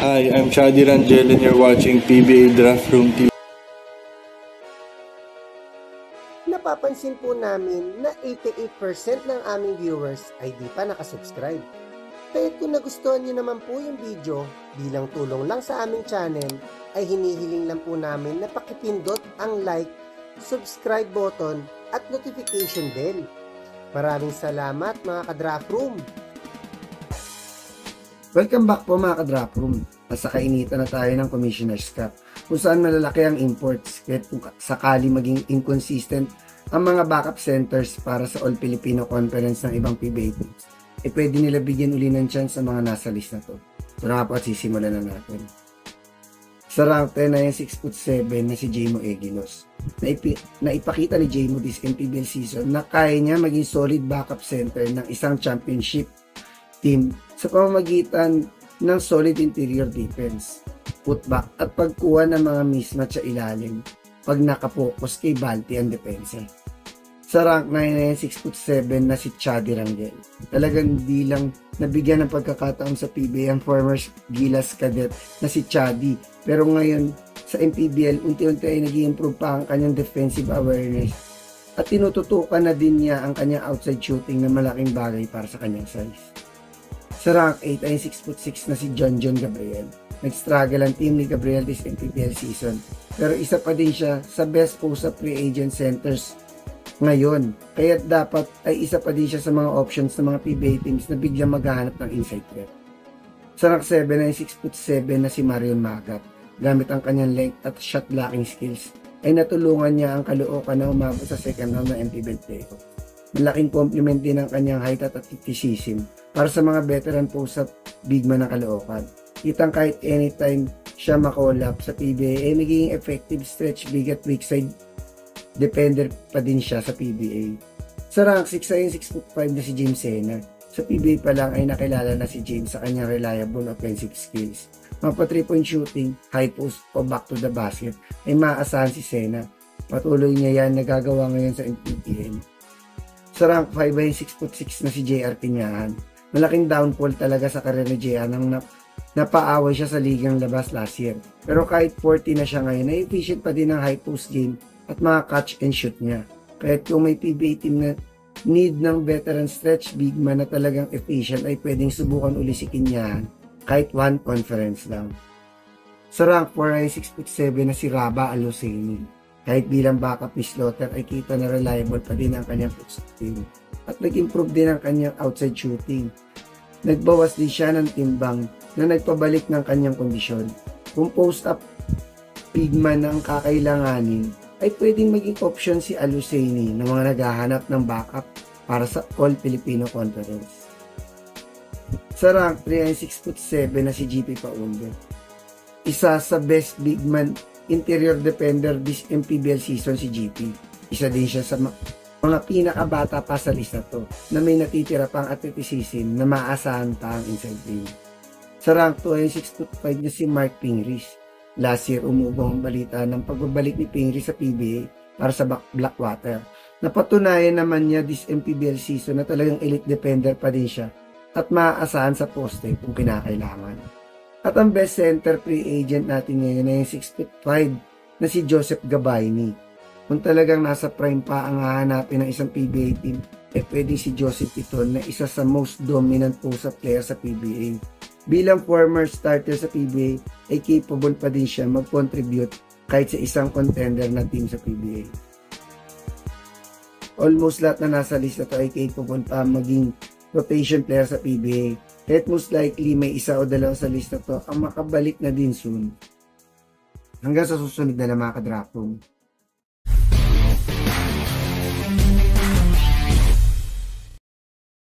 Hi, I'm Shadi Rangel and you're watching PBA Draft Room TV. Napapansin po namin na 88% ng aming viewers ay di pa nakasubscribe. Kaya kung nagustuhan niyo naman po yung video, bilang tulong lang sa aming channel, ay hinihiling lang po namin na pakipindot ang like, subscribe button at notification bell. Maraming salamat mga ka-Draft Room! Welcome back po mga ka-Draft Room. Nasa kainitan na tayo ng Commissioner's Cup kung saan malalaki ang imports kahit kung sakali maging inconsistent ang mga backup centers para sa All-Filipino Conference ng ibang PBA teams. Pwede nila bigyan uli ng chance sa mga nasa list na to. So nga po at sisimulan na natin. Sa rank 10 na yung 6'7" na si Jaymo Egilos. Naipakita ni Jaymo this MPBL season na kaya niya maging solid backup center ng isang championship team sa pamamagitan ng solid interior defense, putback at pagkuha ng mga mismatch sa ilalim pag nakapokus kay Balti ang depensa. Sa rank 9 na 6'7" na si Shadi Rangel. Talagang di lang nabigyan ng pagkakataon sa PBA ang former Gilas cadet na si Shadi, pero ngayon sa MPBL unti-unti ay nag-i-improve pa ang kanyang defensive awareness at tinututukan na din niya ang kanyang outside shooting na malaking bagay para sa kanyang size. Sa rank 8 ay 6'6" na si John Gabriel. Nag-struggle ang team ni Gabriel this MPBL season, pero isa pa din siya sa best post-up free agent centers ngayon. Kaya dapat ay isa pa din siya sa mga options ng mga PBA teams na biglang maghahanap ng inside threat. Sa rank 7 ay 6'7" na si Marion Magat. Gamit ang kanyang length at shot blocking skills, ay natulungan niya ang Caloocan na umabot sa second round ng MPBL playoff. Malaking compliment din ang kanyang height at athleticism para sa mga veteran post-up big man ng Caloocan. Kitang kahit anytime siya makoll up sa PBA ay naging effective stretch big at weak side defender pa din siya sa PBA. Sa rank 6 ay 6'5" na si James Sena. Sa PBA pa lang ay nakilala na si James sa kanyang reliable offensive skills. Mapa 3-point shooting, high post o back to the basket ay maaasahan si Sena. Patuloy niya yan nagagawa ngayon sa MPBL. Sa rank 5 ay 6'6" na si JR Pinyahan. Malaking downfall talaga sa karir ni JR nang napaaway siya sa ligang labas last year. Pero kahit 40 na siya ngayon, ay efficient pa din ang high post game at mga catch and shoot niya. Kahit kung may PBA team na need ng veteran stretch big man na talagang efficient, ay pwedeng subukan uli si Kinyahan kahit one conference lang. Sa rank 4 ay 6'7" na si Raba Aloseni. Kahit bilang backup ni Slaughter ay kita na reliable pa din ang kanyang post team. At nag-improve din ang kanyang outside shooting. Nagbawas din siya ng timbang na nagpabalik ng kanyang kondisyon. Kung post-up big man ang kakailanganin, ay pwedeng maging option si Aloseni na mga naghahanap ng backup para sa All-Filipino Conference. Sa rank 3 ay 6'7" na si GP Paundo. Isa sa best big man interior defender this MPBL season si GP. Isa din siya sa mga pinakabata pa sa list na to na may natitira pang athleticism na maasahan pa ang inside game. Sa rank 2 ay 6'5" na si Mark Pingris. Last year umubong ang balita ng pagbabalik ni Pingris sa PBA para sa Blackwater. Napatunayan naman niya this MPBL season na talagang elite defender pa din siya at maaasahan sa poste kung kinakailangan. At ang best center free agent natin ngayon ay yung 6'5" na si Joseph Gabayni. Kung talagang nasa prime pa ang hahanapin ng isang PBA team, pwede si Joseph ito na isa sa most dominant post-up player sa PBA. Bilang former starter sa PBA, ay capable pa din siya mag-contribute kahit sa isang contender na team sa PBA. Almost lahat na nasa list na ito ay capable pa maging rotation player sa PBA. Kahit most likely may isa o dalawa sa list na to ang makabalik na din soon. Hanggang sa susunod na mga ka-Draft Room.